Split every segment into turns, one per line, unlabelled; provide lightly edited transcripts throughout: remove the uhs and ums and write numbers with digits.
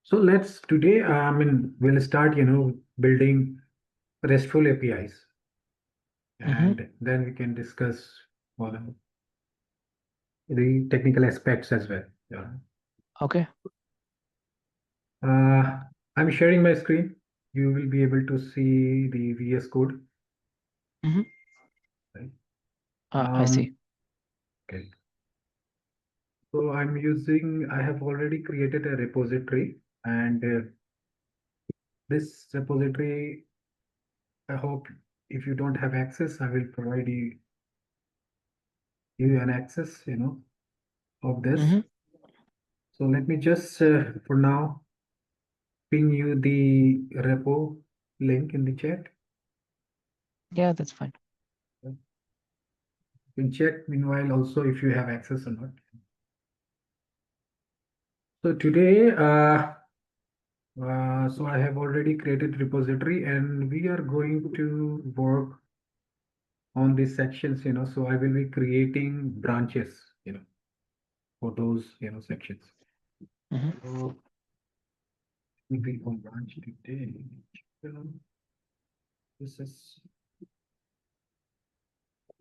So let's today, we'll start, building RESTful APIs,
Mm-hmm.
and then we can discuss all the technical aspects as well. Yeah.
Okay.
Uh, I'm sharing my screen. You will be able to see the VS Code,
Mm-hmm.
right?
I see.
Um, okay. So I have already created a repository, and this repository, I hope if you don't have access, I will provide you an access, of this.
Mm-hmm.
So let me just, for now, ping you the repo link in the chat.
Yeah, that's fine.
You can check meanwhile also if you have access or not. So today, so I have already created repository and we are going to work on these sections, so I will be creating branches, for those, sections.
Mm-hmm.
So we click on branch today. This is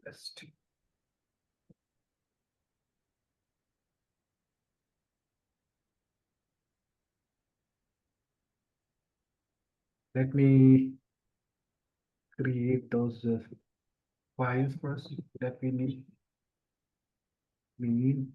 best. Let me create those files first that we need. We need.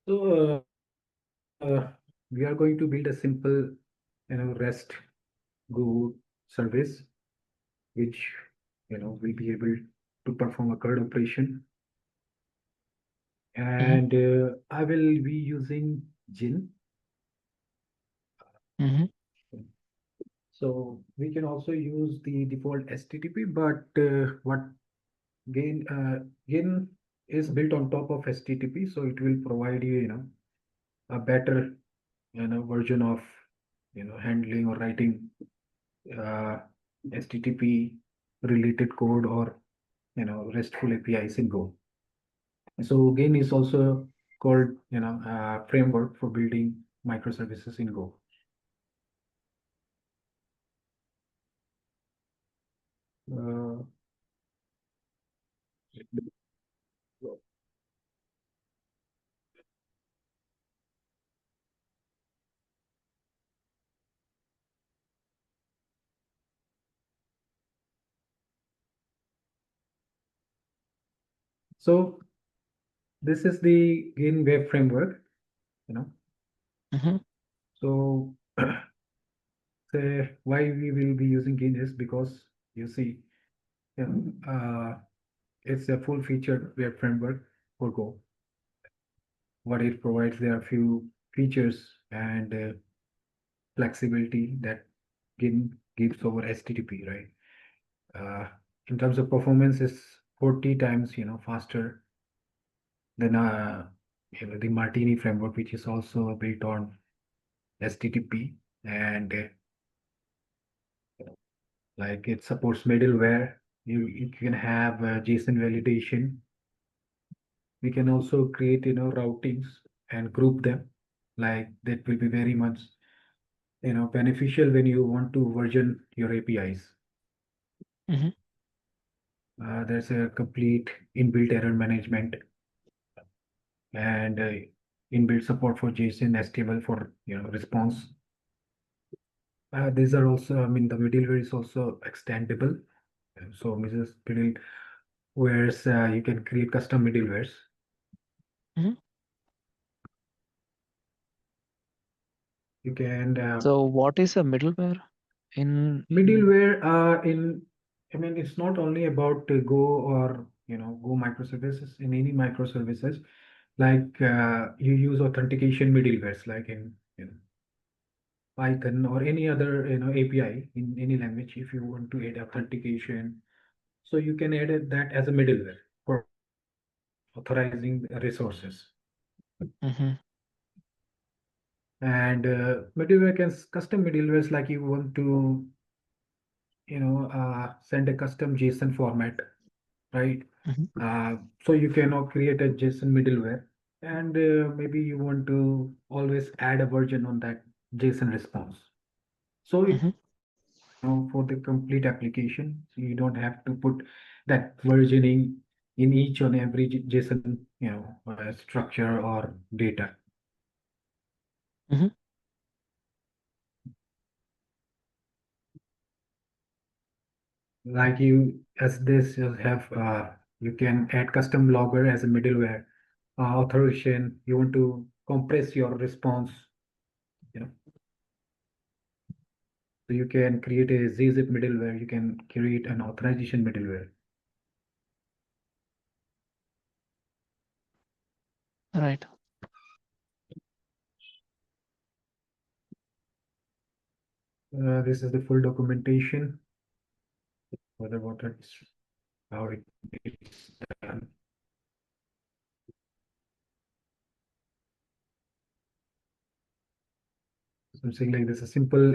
So we are going to build a simple, REST Go service, which will be able to perform a CRUD operation.
Mm-hmm.
And I will be using Gin.
Mm-hmm.
So we can also use the default HTTP, but what Gin is built on top of HTTP, so it will provide you, a better, version of, handling or writing uh, HTTP related code or, RESTful APIs in Go. So Gin is also called, framework for building microservices in Go. Uh, so this is the Gin web framework, you know.
Mm-hmm.
So why we will be using Gin is because you see, you know, it's a full-featured web framework for Go. What it provides, there are a few features and flexibility that Gin gives over HTTP, right? In terms of performance, is 40 times, faster than the Martini framework, which is also built on HTTP, and like it supports middleware. You can have JSON validation. We can also create, routings. and group them. Like that will be very much beneficial when you want to version your APIs.
Mhm.
There's a complete inbuilt error management and inbuilt support for JSON, HTML for response. These are also, I mean, the middleware is also extendable. So, Mrs. Middlewares, you can create custom middlewares.
Mhm.
You can
So what is a middleware in
middleware I mean, it's not only about Go or Go microservices. In any microservices, like you use authentication middlewares, like in Python or any other API in any language. If you want to add authentication, so you can add that as a middleware for authorizing resources.
Mhm.
And middleware can custom middlewares, like you want to send a custom JSON format, right?
Mhm.
So you can now create a JSON middleware, and maybe you want to always add a version on that JSON response. So it
Mhm.
for the complete application, so you don't have to put that versioning in each and every JSON structure or data.
Mhm.
Like you, as this you have you can add custom logger as a middleware. Authorization, you want to compress your response, you know so you can create a ZZip middleware, you can create an authorization middleware.
Right.
This is the full documentation, whether what it's how it's done. Something like this, a simple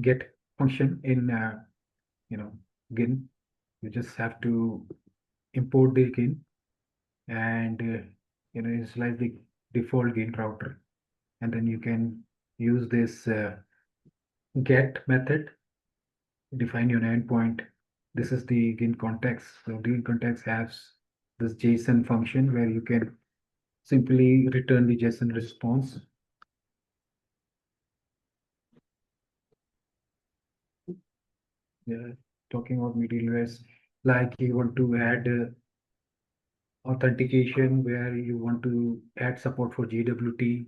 get function in Gin. You just have to import the Gin and initialize the default Gin router, and then you can use this get method, define your endpoint. This is the Gin context. So Gin context has this JSON function where you can simply return the JSON response. Yeah, talking about middlewares, like you want to add authentication, where you want to add support for GWT,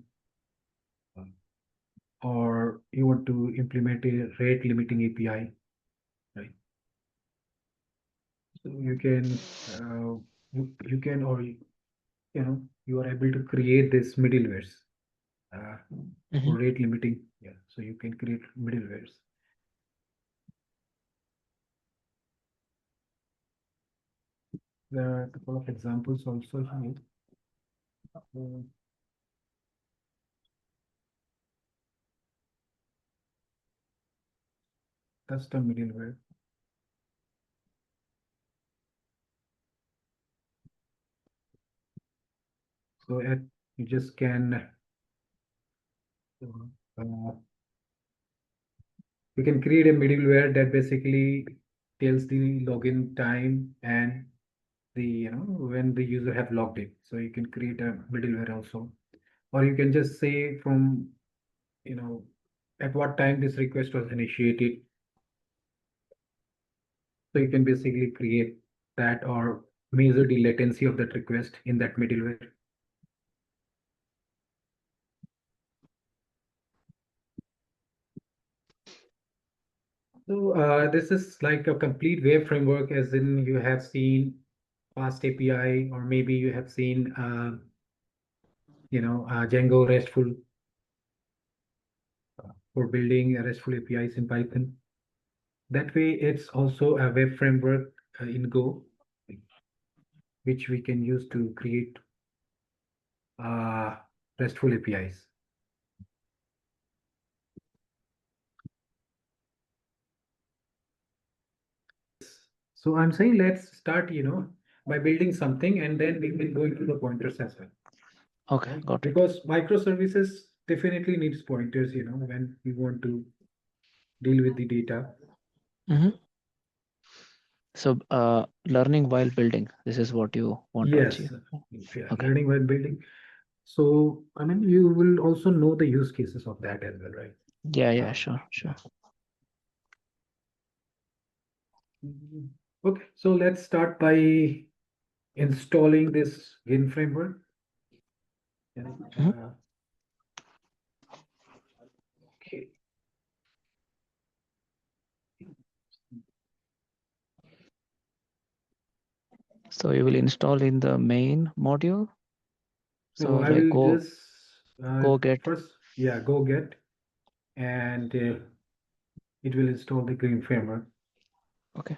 or you want to implement a rate limiting API, right? So you can you can or you are able to create this middlewares uh, for
Mhm.
rate limiting. Yeah, so you can create middlewares. There are a couple of examples also here. Uh, Custom middleware. So you just can uh, you can create a middleware that basically tells the login time and the when the user have logged in. So you can create a middleware also, or you can just say from you know at what time this request was initiated. So you can basically create that or measure the latency of that request in that middleware. So this is like a complete web framework, as in you have seen Fast API, or maybe you have seen Django RESTful for building RESTful APIs in Python. That way, it's also a web framework in Go, which we can use to create uh, RESTful APIs. So I'm saying let's start, by building something, and then we can go into the pointers as well.
Okay,
right?
got it.
Because microservices definitely needs pointers, when you want to deal with the data.
Hmm. So, learning while building, this is what you want to
Yes,
achieve.
yeah,
Okay.
learning while building. So, I mean, you will also know the use cases of that as well, right?
Yeah, yeah,
Uh,
sure, sure.
yeah. Mhm. Okay, so let's start by installing this Gin framework. Yeah,
Mhm.
okay.
So you will install in the main module.
So
So
I
like
will
go
just
go get.
first, yeah, go get, and it will install the green framework.
Okay.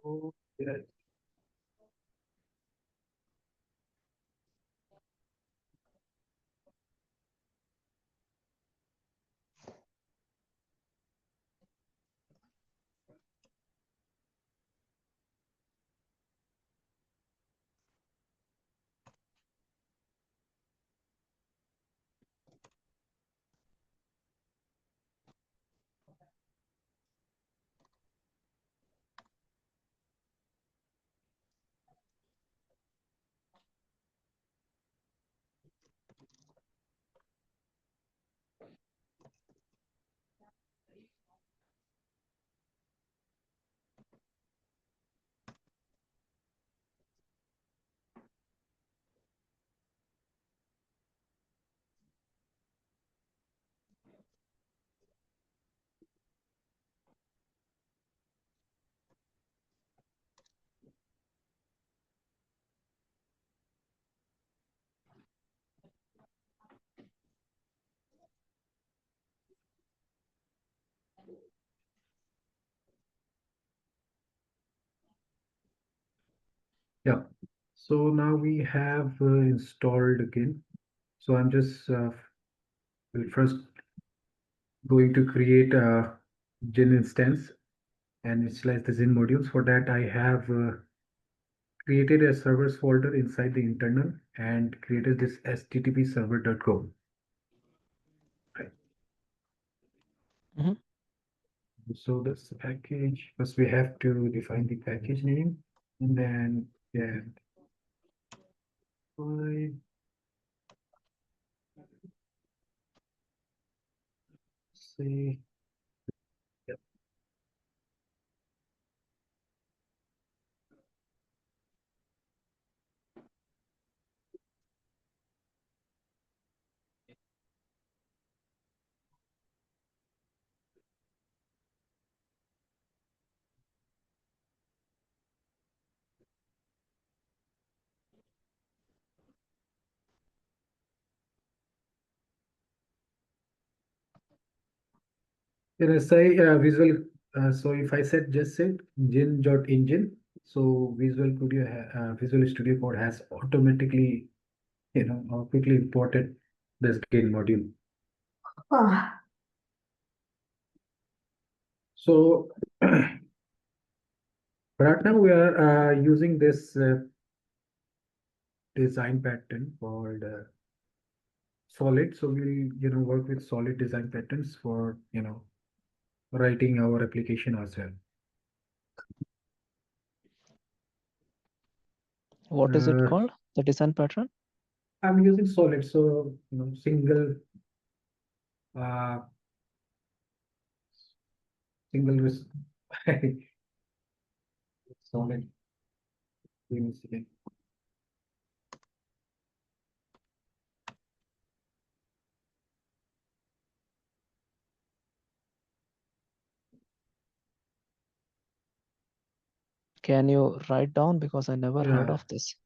Oh, yeah. Yeah. So now we have installed again. So I'm just will first going to create a Gin instance and initialize the Gin modules. For that, I have created a servers folder inside the internal and created this http server.go. Right.
Mhm.
So that's the package. First, we have to define the package name and then yeah, I say yep. Then I say visual. So if I said just said Gin.engine, so Visual Studio Code has automatically quickly imported this Gin module. Ah. So right now we are using this design pattern called solid. So we'll work with solid design patterns for writing our application ourselves.
What is it
uh,
called? The design pattern?
I'm using solid, so single uh, single solid. Give me a second.
Can you write down because I never heard
Yeah,
of this.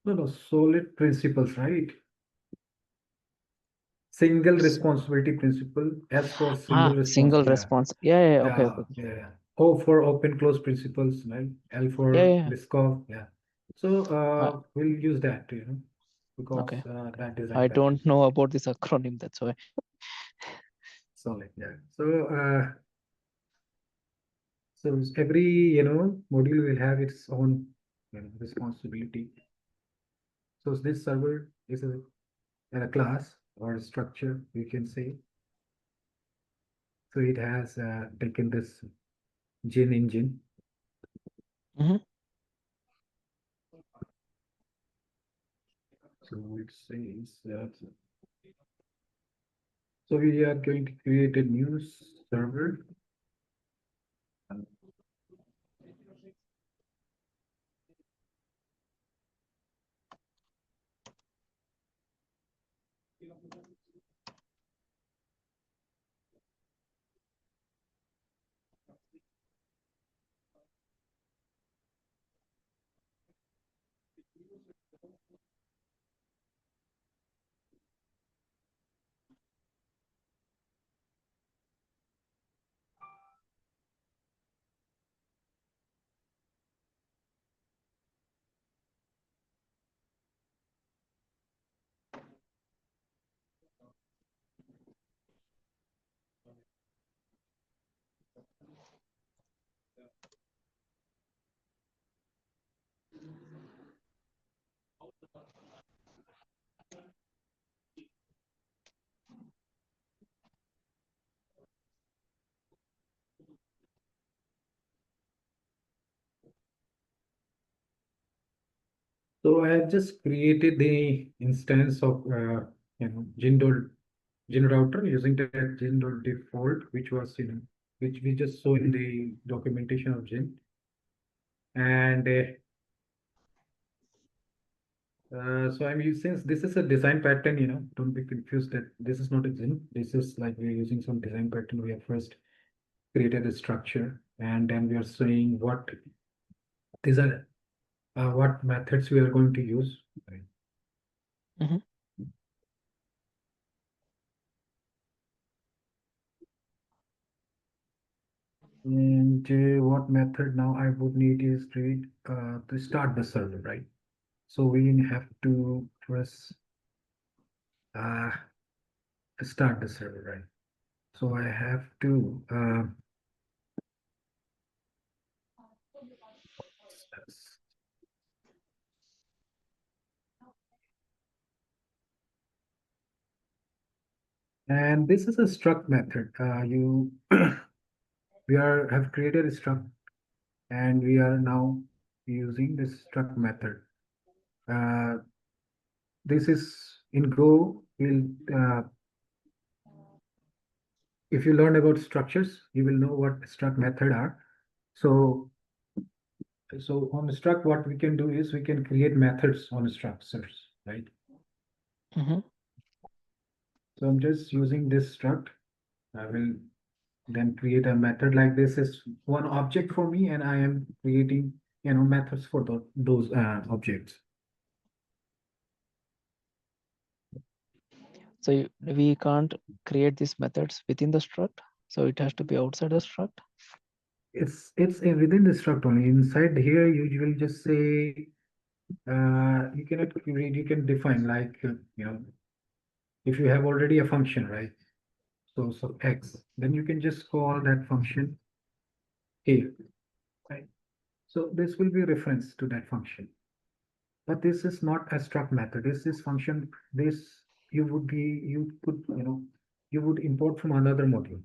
no, solid principles, right? Single
S-
responsibility principle. S for single response.
Single
Yeah,
response. Yeah, yeah, yeah. Okay,
yeah,
okay.
yeah. O for open close principles, right? L
Yeah,
for
yeah.
Liskov. Yeah. So
I,
we'll use that, because
okay.
that design
I
pattern.
don't know about this acronym. That's why.
So like that. So every module will have its own responsibility. So this server is a class or a structure, you can say. So it has taken this Gin engine.
Mhm.
So it says that. So we are going to create a new server. So I have just created the instance of Gin router using that Gin default, which was which we just saw in the documentation of Gin. And so I'm using, since this is a design pattern, don't be confused that this is not a Gin. This is like we're using some design pattern. We have first created a structure, and then we are saying these are what methods we are going to use. Right?
Mhm.
And what method now I would need is to start the server, right? So we have to first uh, start the server, right? So I have to and this is a struct method. You we are have created a struct, and we are now using this struct method. Uh, this is in Go. If you learn about structures, you will know what struct method are. So on struct, what we can do is we can create methods on structures, right?
Mhm.
So I'm just using this struct. I will then create a method like this is one object for me, and I am creating methods for those objects.
So we can't create these methods within the struct. So it has to be outside the struct.
It's within the struct only. Inside here, you will just say you cannot create. You can define like if you have already a function, right? So x, then you can just call that function here, right? So this will be a reference to that function. But this is not a struct method. This is function. This you could you would import from another module.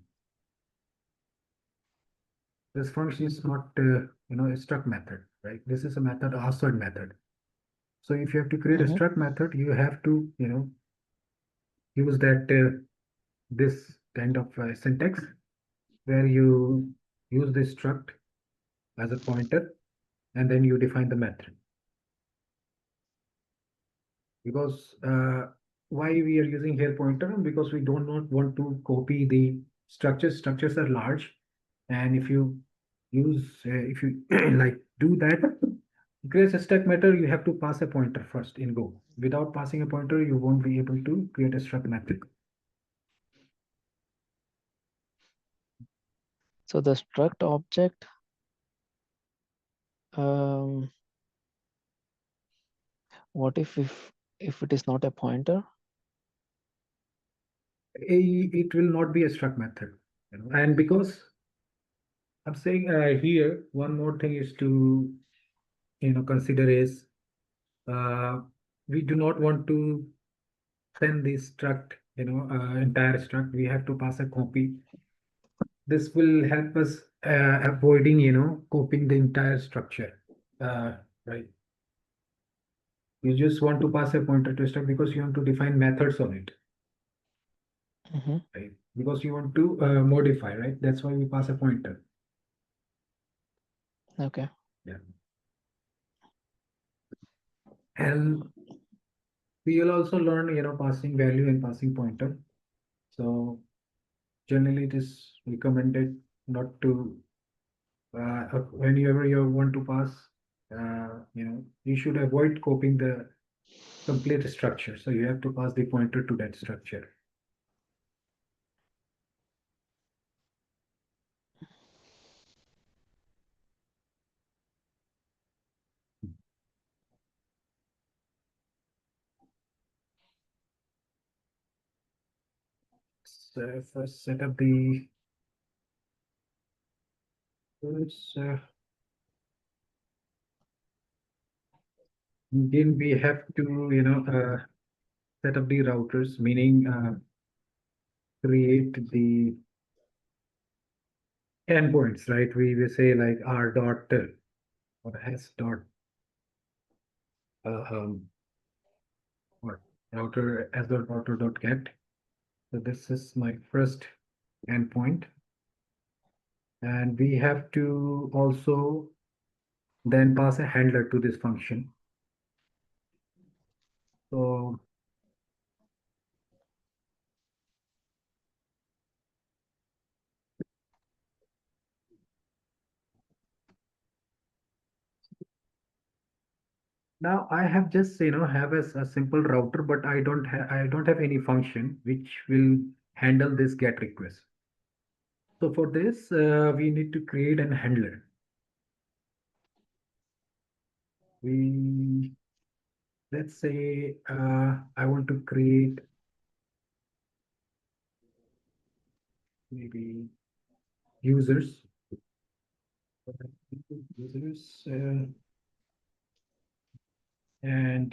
This function is not a struct method, right? This is a method, assert method. So if you have to create a
Mhm.
struct method, you have to use that this kind of syntax where you use this struct as a pointer, and then you define the method. Because why we are using here pointer? Because we do not want to copy the structures. Structures are large, and if you like do that, create a struct method, you have to pass a pointer first in Go. Without passing a pointer, you won't be able to create a struct method.
So the struct object, um, What if it is not a pointer?
It will not be a struct method, and because I'm saying here one more thing is to consider is uh, we do not want to send this struct entire struct. We have to pass a copy. This will help us avoiding copying the entire structure, right? You just want to pass a pointer to a struct because you want to define methods on it,
Hmm.
right? Because you want to modify, right? That's why we pass a pointer.
Okay.
Yeah. And we will also learn, passing value and passing pointer. So generally, it is recommended not to, whenever you want to pass, you should avoid copying the complete structure. So you have to pass the pointer to that structure. So first set up the first, then we have to, set up the routers, meaning create the endpoints, right? We will say like r dot or s dot uh, um, or router s dot router dot get. So this is my first endpoint, and we have to also then pass a handler to this function. So now I have just have a simple router, but I don't have any function which will handle this get request. So for this, we need to create an handler. We Let's say I want to create maybe users, users, and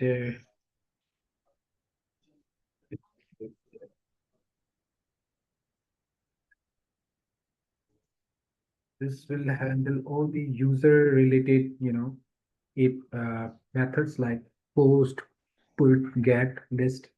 this will handle all the user related, if methods like post, put, get, list.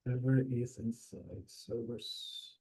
Server is inside servers.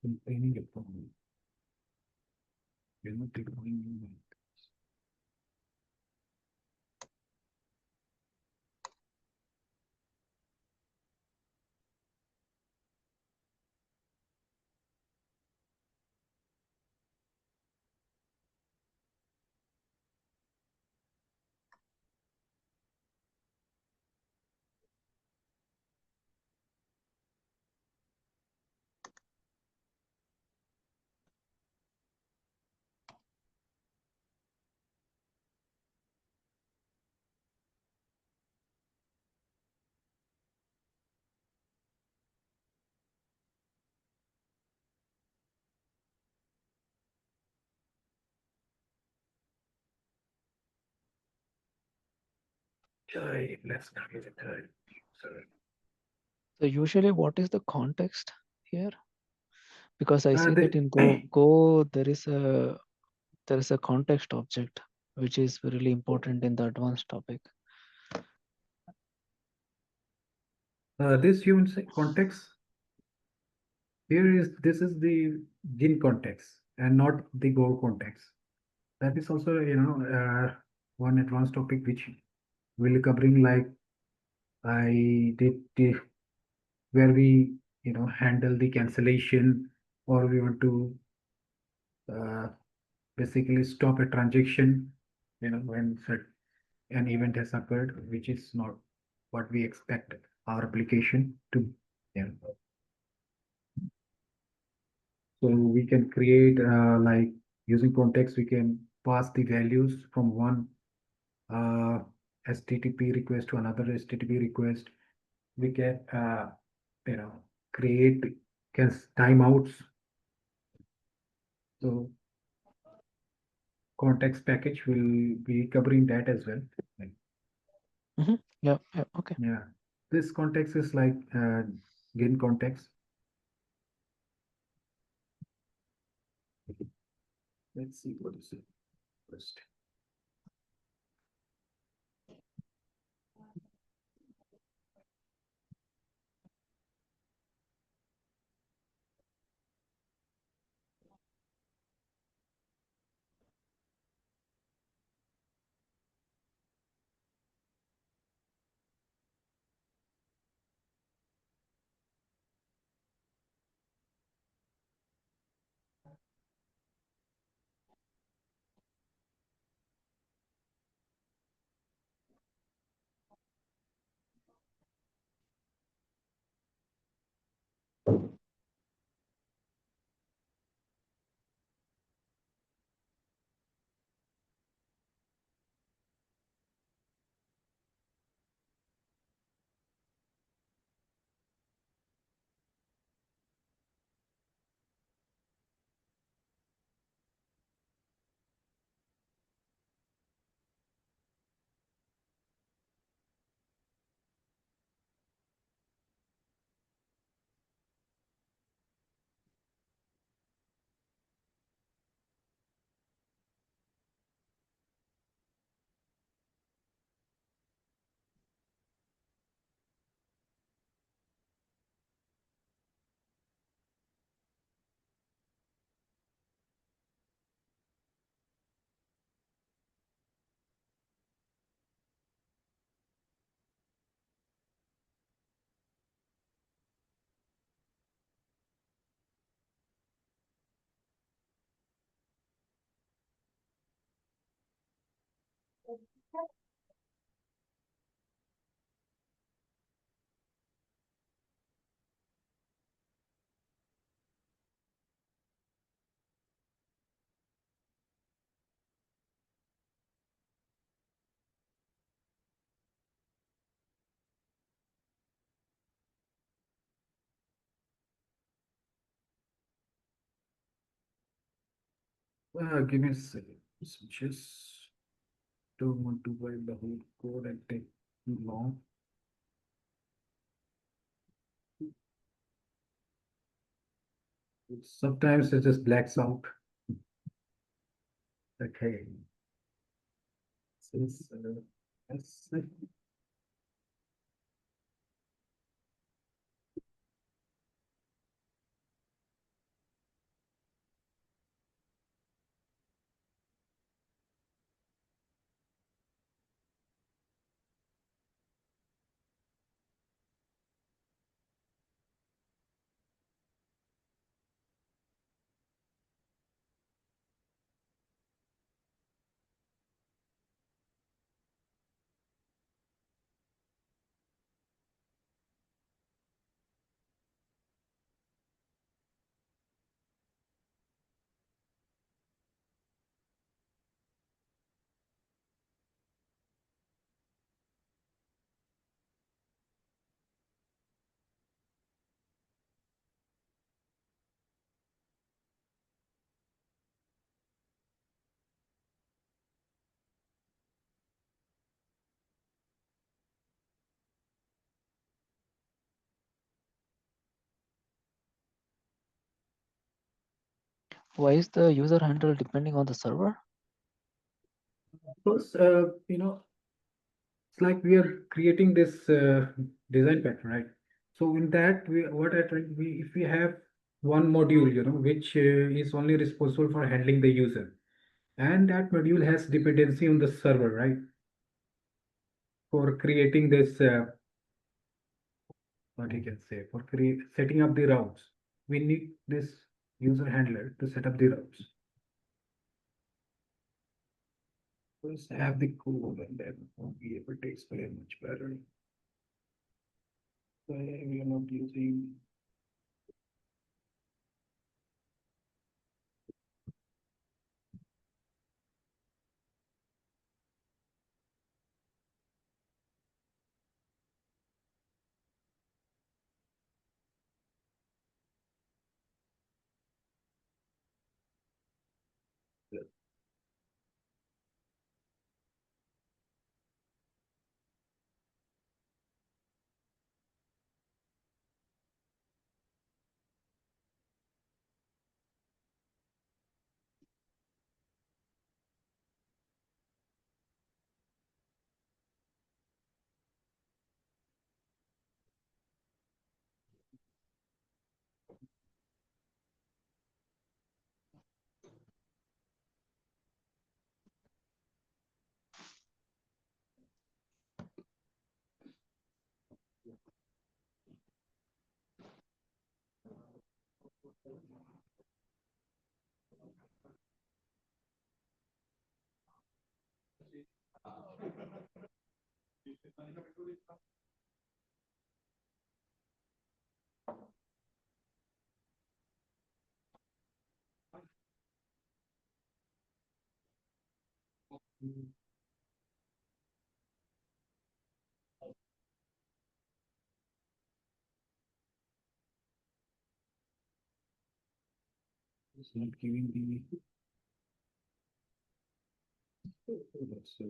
containing a problem. We're not defining let's create a third. Sorry.
So usually, what is the context here? Because I see that
The,
in Go there is a context object which is really important in the advanced topic.
this human context here is this is the gin context and not the Go context. That is also one advanced topic which we'll covering like I did where we handle the cancellation or we want to uh, basically stop a transaction when an event has occurred which is not what we expect our application to. Yeah. So we can create like using context we can pass the values from one uh, HTTP request to another HTTP request. We can you know create timeouts. So context package will be covering that as well.
Yeah, yeah, okay.
Yeah, this context is like gain context. Let's see what is it first. Give me a second. Just don't want to write the whole code and take too long. Sometimes it just blacks out. Okay. Since let's see.
Why is the user handle depending on the server?
Because it's like we are creating this design pattern, right? So in that, what I try, if we have one module, which is only responsible for handling the user, and that module has dependency on the server, right? For creating this, what you can say, for setting up the routes, we need this user handler to set up the routes. First, have the code, and then we'll be able to explain much better. We are not using. It's not giving the. That's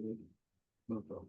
no problem.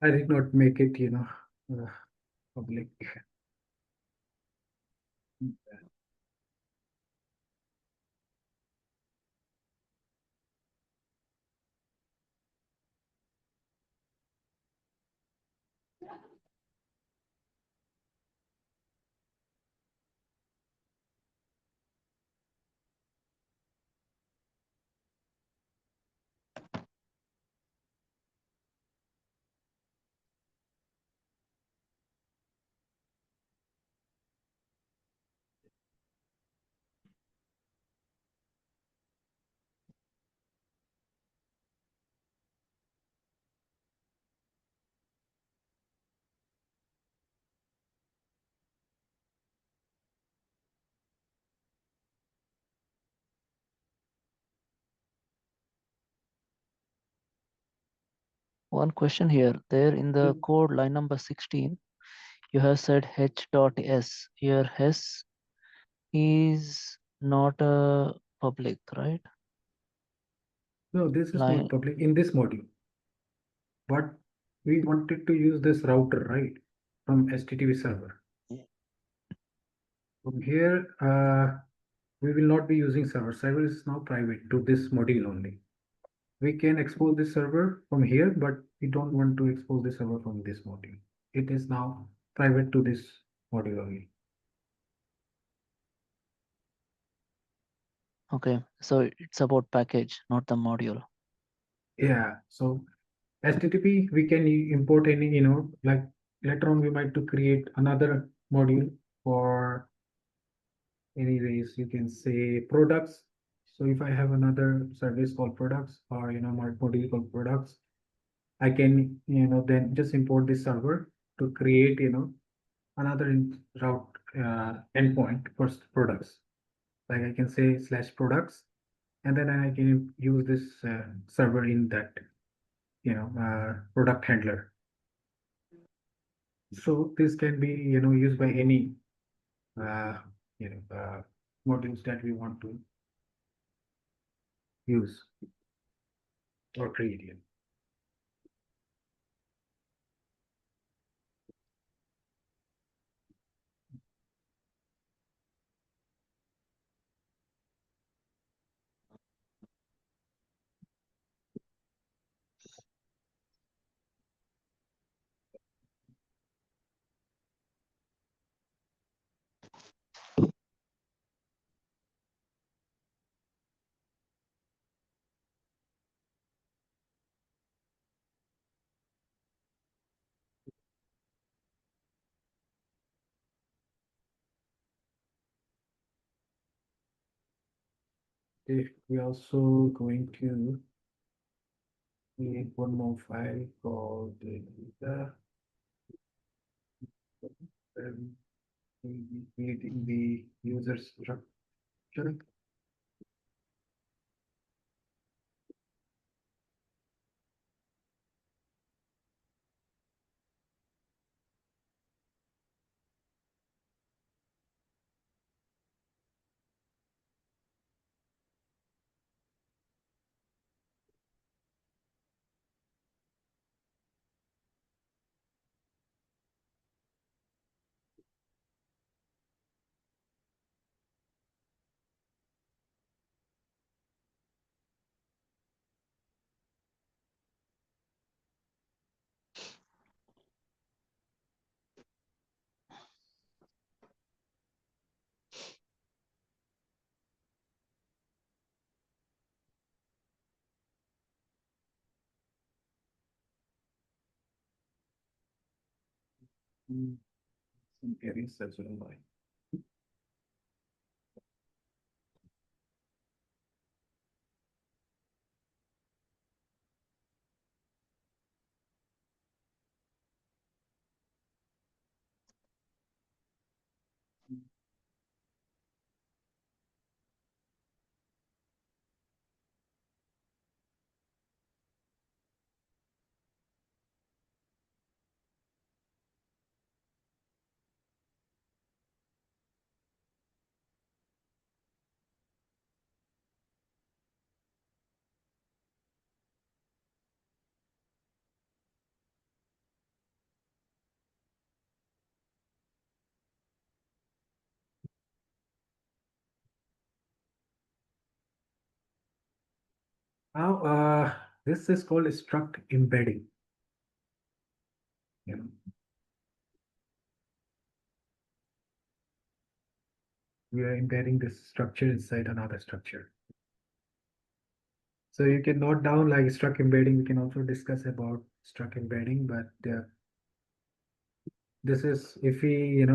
I did not make it, public.
One question here. There in the code line number 16, you have said h.s. Here s is not a public, right?
No, this is not
Line.
public in this module. But we wanted to use this router, right? From HTTP server. From here, we will not be using server. Server is now private to this module only. We can expose this server from here, but we don't want to expose the server from this module. It is now private to this module only.
Okay, so it's about package, not the module.
Yeah, so HTTP, we can import any, like later on we might to create another module for anyways, you can say products. So if I have another service called products or, my module called products, I can, then just import this server to create, another route endpoint for products. Like I can say /products, and then I can use this server in that, product handler. So this can be, used by any, uh, modules that we want to use or create. If we also going to create one more file called the creating the user structure. Some areas as well. Now, this is called struct embedding. You know, we are embedding this structure inside another structure. So you can note down like struct embedding. We can also discuss about struct embedding, but this is if we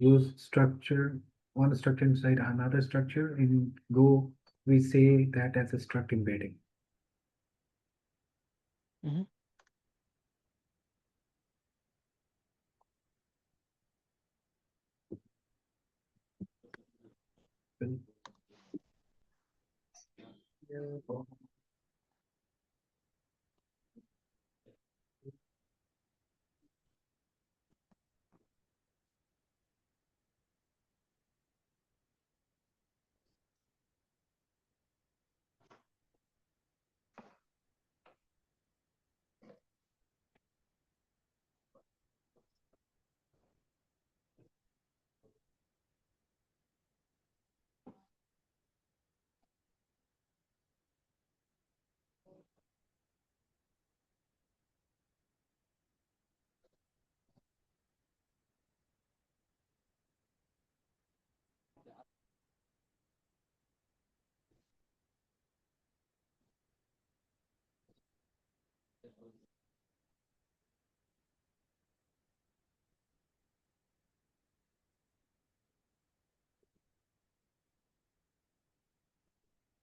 use structure one structure inside another structure in Go, we say that as a struct embedding.
Mhm.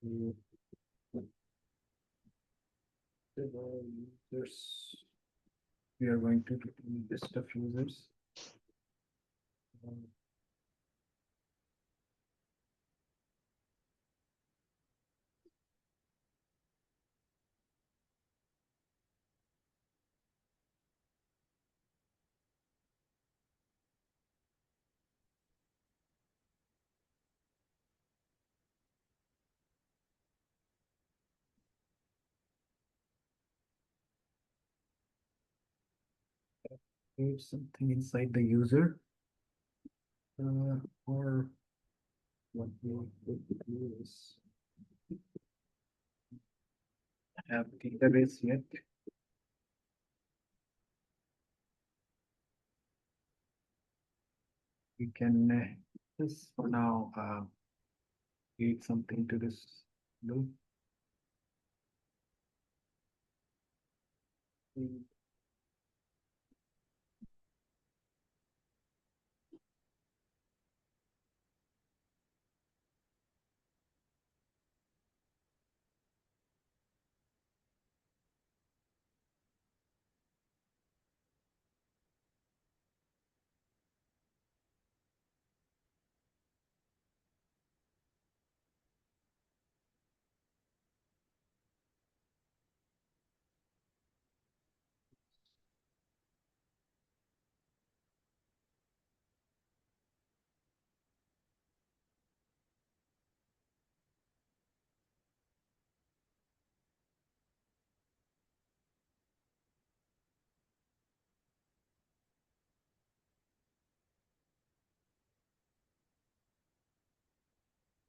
Mm, users. We are going to do list of users. Um, Create something inside the user, or what we could do is have database yet. We can just for now create something to this loop. Mm,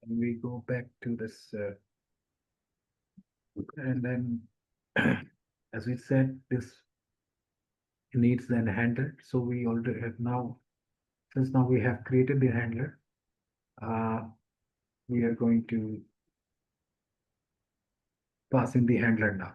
And we go back to this, and then, as we said, this needs an handler. So we already have now, since now we have created the handler, uh, we are going to pass in the handler now.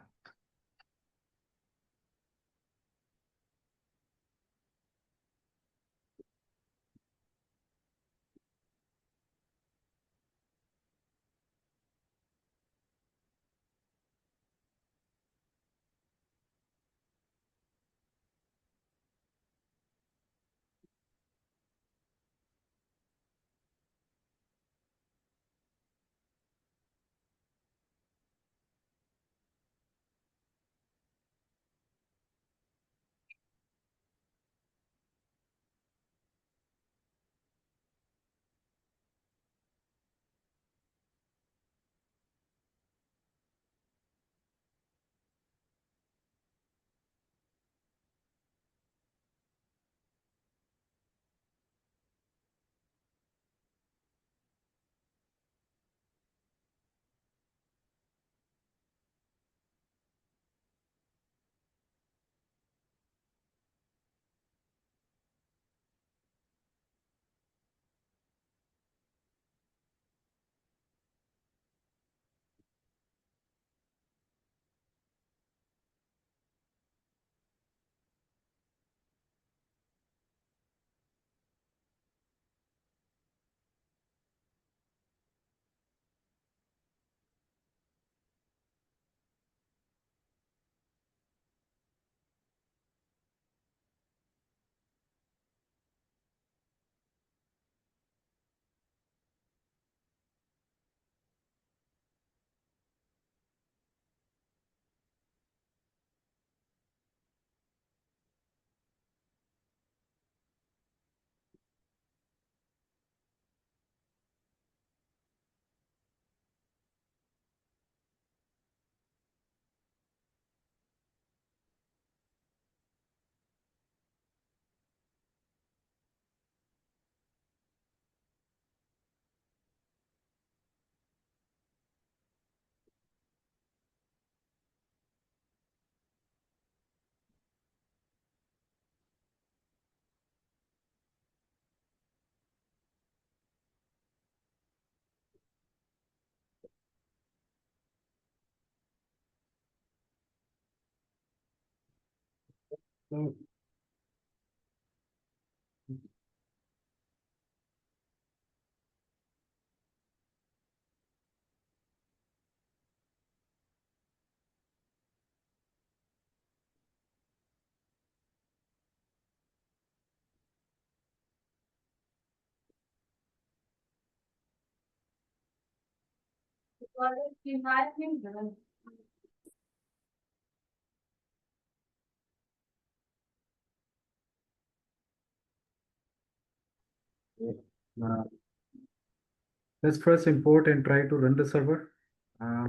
So, uh, let's first import and try to run the server. Uh,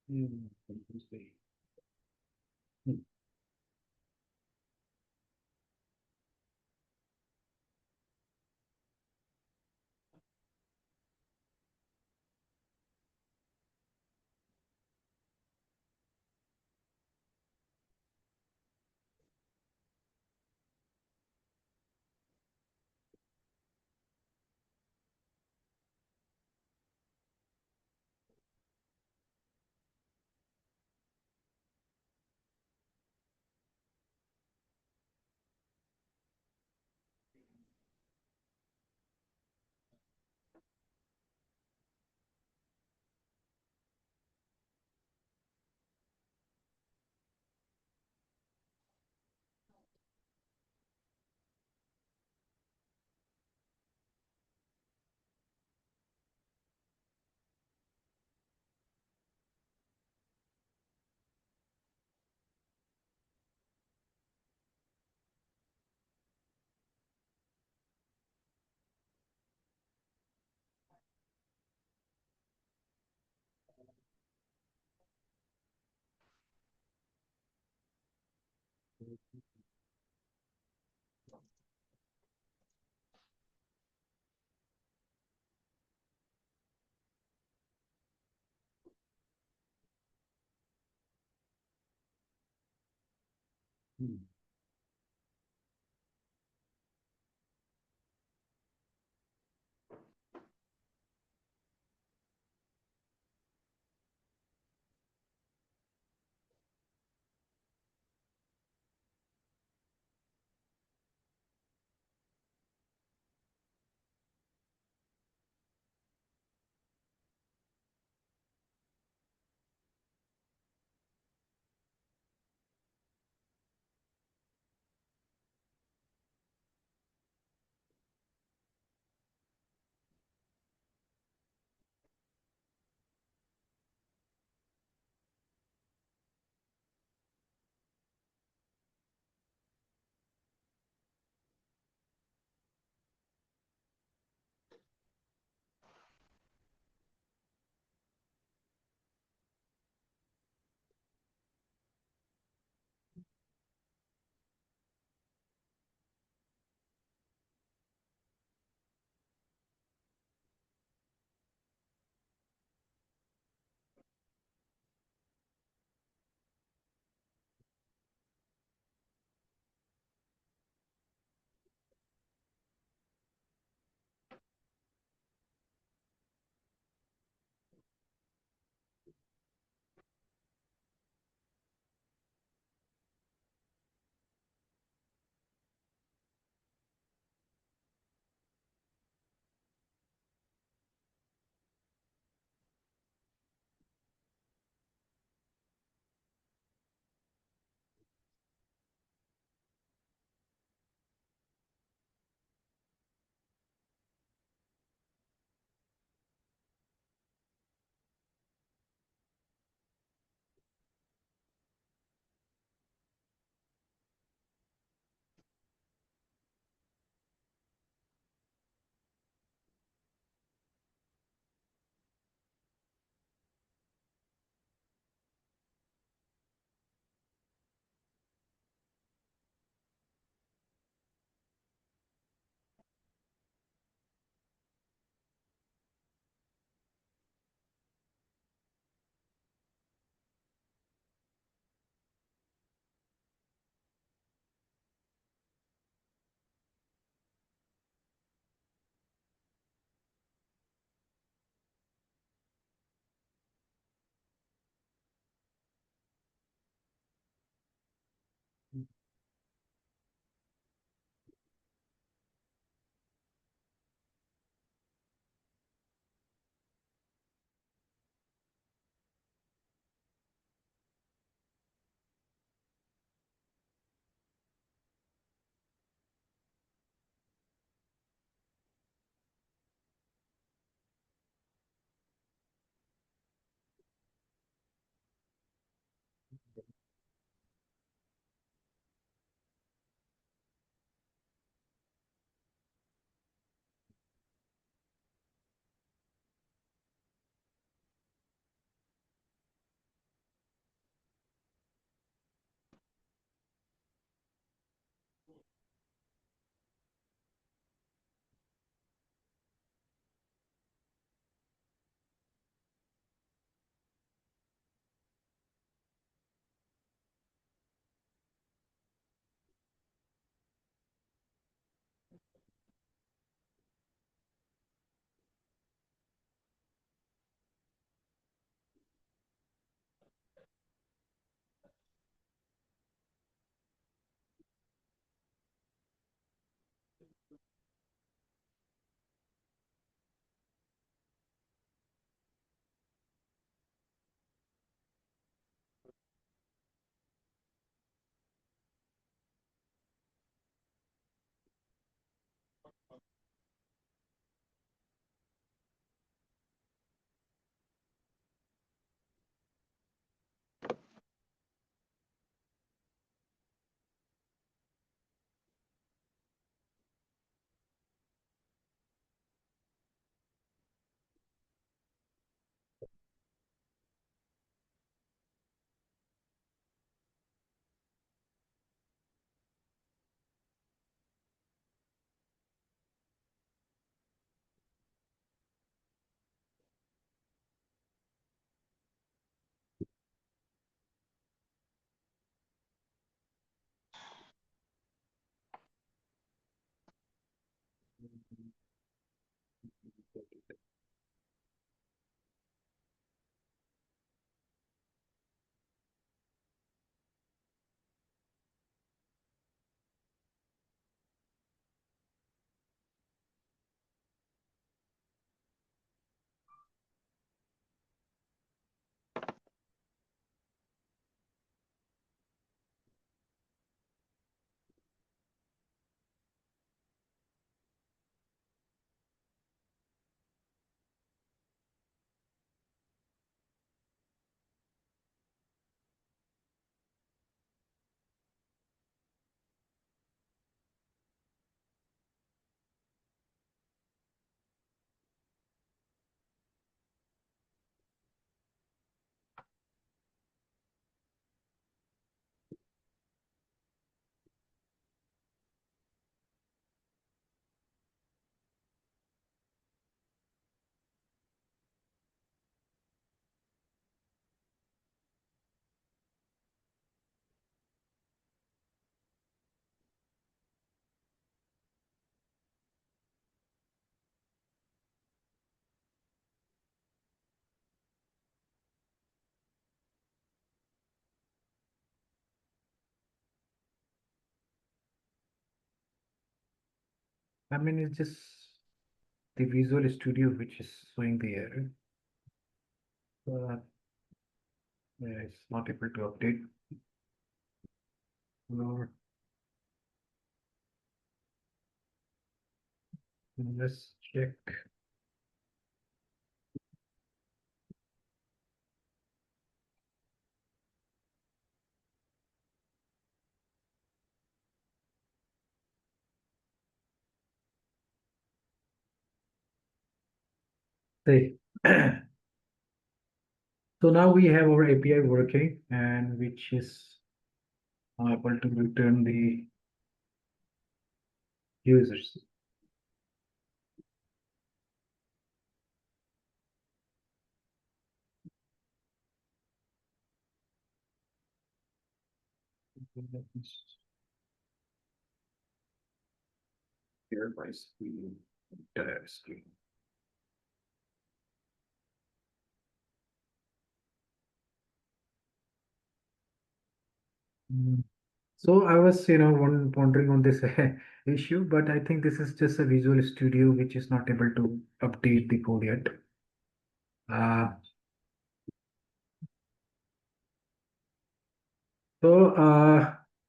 hmm, hmm. Mm. I mean, it's just the Visual Studio which is showing the error. Yeah, it's not able to update. Or let's check. See. So now we have our API working, and which is able to return the users. Here by screen, entire screen. Mm. So I was, wondering on this issue, but I think this is just a Visual Studio which is not able to update the code yet. Uh, so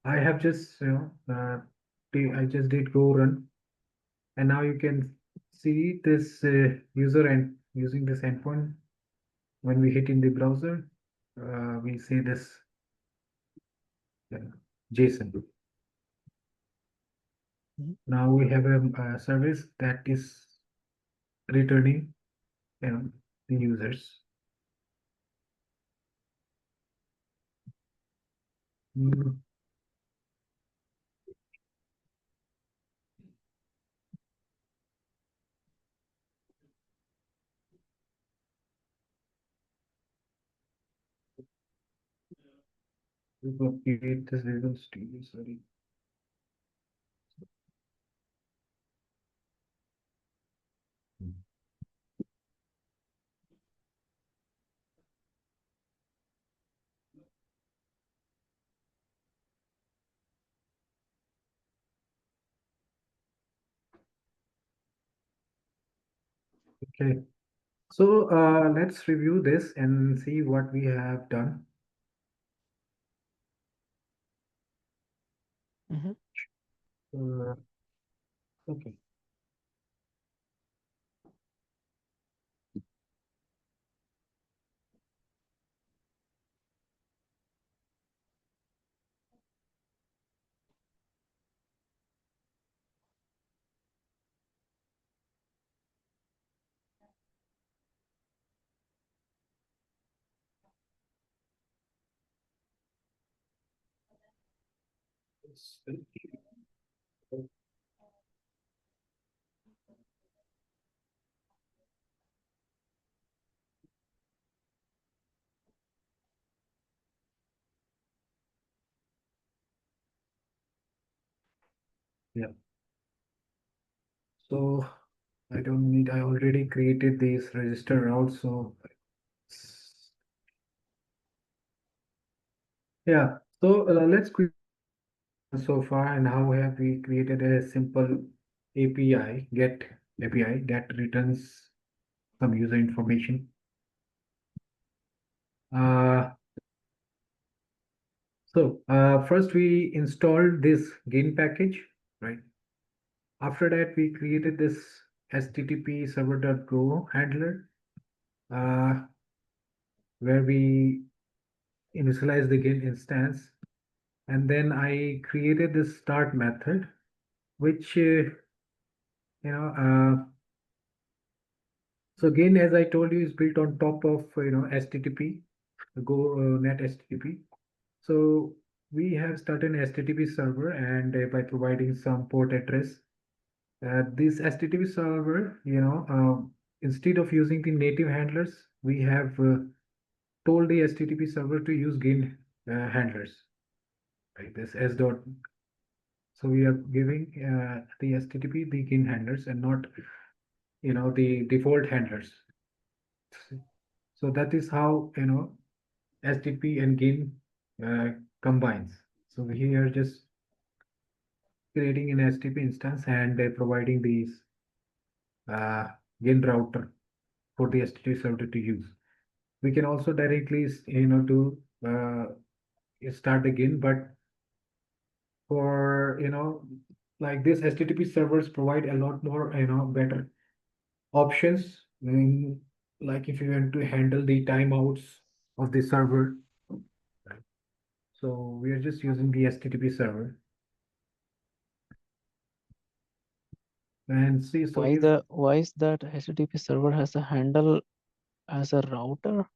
I have just, I just did go run, and now you can see this user and using this endpoint. When we hit in the browser, we see this uh, JSON.
Mhm.
Now we have a service that is returning, the users. Mm, we will create this Visual Studio. Sorry. Okay. So let's review this and see what we have done.
Mhm.
Uh, okay. Yeah. So I don't need, I already created this register route. So yeah. So let's quick so far, and how have we created a simple API, get API that returns some user information. Uh, so first we installed this gain package, right? After that, we created this HTTP server.go handler, uh, where we initialize the gain instance. And then I created this start method, which, so gain, as I told you, is built on top of, HTTP, Go net HTTP. So we have started an HTTP server, and by providing some port address, this HTTP server, instead of using the native handlers, we have told the HTTP server to use gain handlers, like this s dot. So we are giving the HTTP the gain handlers and not, the default handlers. So that is how, HTTP and gain uh, combines. So here just creating an HTTP instance and providing these uh, GIN router for the HTTP server to use. We can also directly, to start again, but for, like this HTTP servers provide a lot more, better options. Like if you want to handle the timeouts of the server. So we are just using the HTTP server. And see, so if
Why is that HTTP server has a handle as a router?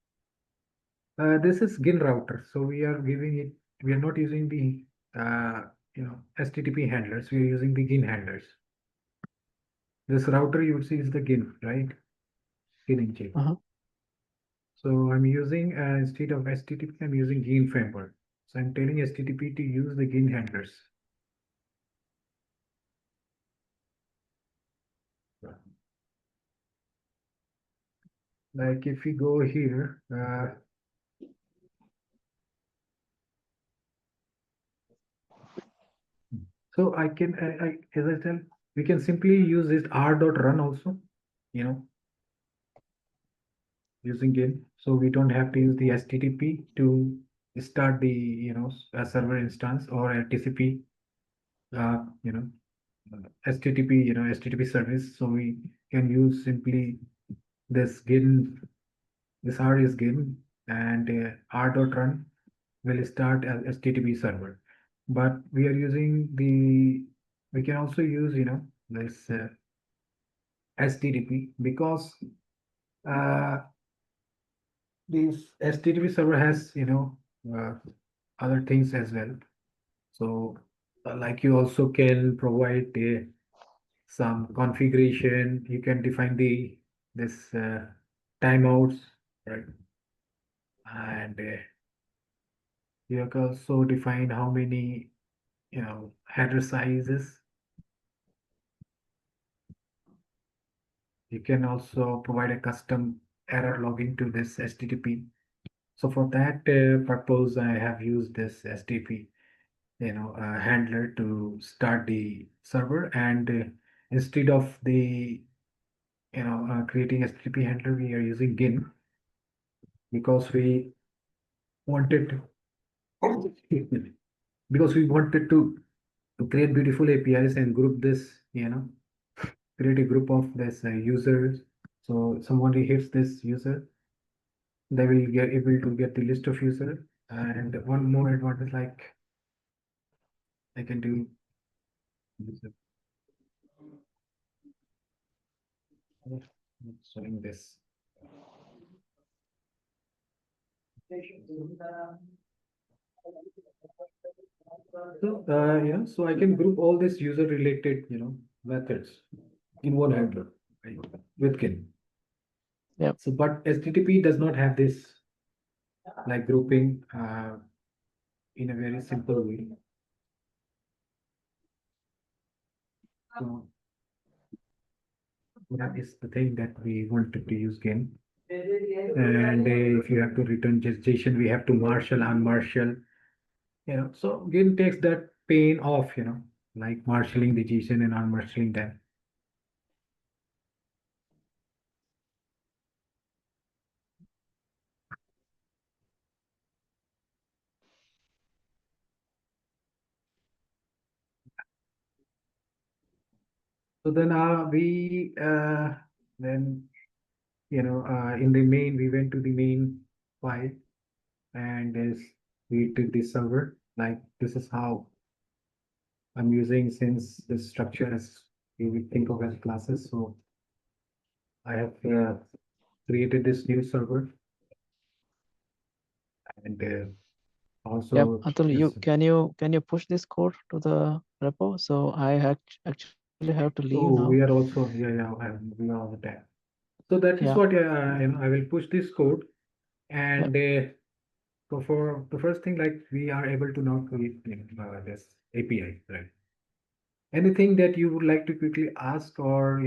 this is GIN router, so we are giving it, we are not using the HTTP handlers, we are using the GIN handlers. This router you would see is the GIN, right? GIN engine.
Uh-huh.
So I'm using, instead of HTTP, I'm using GIN framework. So I'm telling HTTP to use the GIN handlers. Like if we go here, so I can, as I tell, we can simply use this r.run also, you know, using GIN. So we don't have to use the HTTP to start the, a server instance or a TCP, uh, you know, HTTP, HTTP service. So we can use simply this GIN, this R is GIN, and r.run will start as HTTP server. But we are using the, we can also use, this HTTP because uh, this HTTP server has, uh, other things as well. So, like you also can provide some configuration. You can define the this timeouts, right? And you can also define how many, header sizes. You can also provide a custom error login to this HTTP. So for that purpose, I have used this HTTP, handler to start the server. And instead of the, creating HTTP handler, we are using GIN because we wanted to, because we wanted to create beautiful APIs and group this, create a group of this users. So somebody hits this user, they will get able to get the list of user. And one more advantage, like I can do user, showing this. So, so I can group all these user related, methods in one handler, right, with GIN.
Yep.
So, but HTTP does not have this like grouping in a very simple way. So that is the thing that we wanted to use GIN. And if you have to return JSON, we have to marshal, unmarshal, so GIN takes that pain off, like marshalling the JSON and unmarshalling them. So then we then in the main, we went to the main file, and as we did the server, like this is how I'm using, since the structure as you would think of as classes. So I have created this new server, and
Yep.
also
Atul,
this.
can you push this code to the repo? So I actually have to leave now.
Oh, we are also, yeah, we are all there. So that is
Yeah.
what, I will push this code.
Yep.
And so for the first thing, like we are able to now create this API, right? Anything that you would like to quickly ask, or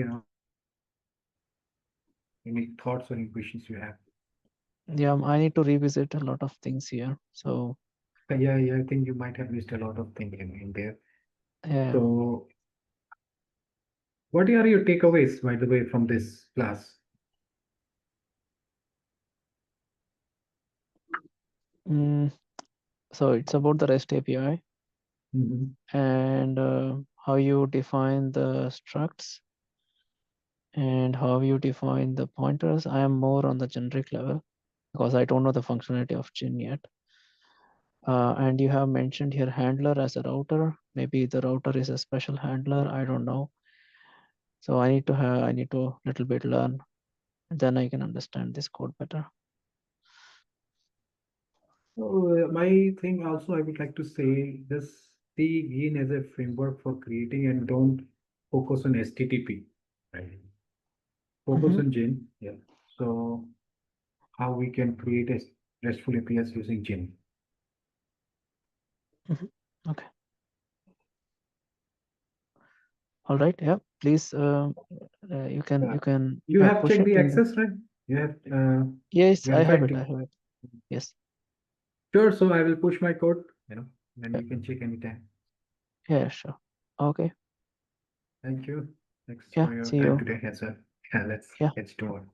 any thoughts or any questions you have?
Yeah. I need to revisit a lot of things here. So
Yeah, I think you might have missed a lot of things in there.
Yeah.
So, what are your takeaways, by the way, from this class?
Mm, so it's about the REST API
Mhm.
and how you define the structs and how you define the pointers. I am more on the generic level because I don't know the functionality of Gin yet. And you have mentioned here handler as a router. Maybe the router is a special handler. I don't know. So I need to little bit learn. Then I can understand this code better.
So, my thing also, I would like to say this: see Gin as a framework for creating and don't focus on HTTP, right? Focus
Mhm,
on Gin, yeah. So, how we can create a RESTful APIs using Gin.
mhm. Okay. All right. Yeah. Please,
Yeah.
you can
You have
push
checked
it
the
in the.
access, right? You have
Yes, I have
verified
it. I
the.
have it. Yes.
Sure, so I will push my code, then
Yeah.
you can check anytime.
Yeah. Sure. Okay.
Thank you. Thanks
Yeah.
for your
See
time
you.
today, Hazel. Yeah, let's
Yeah.
get to work.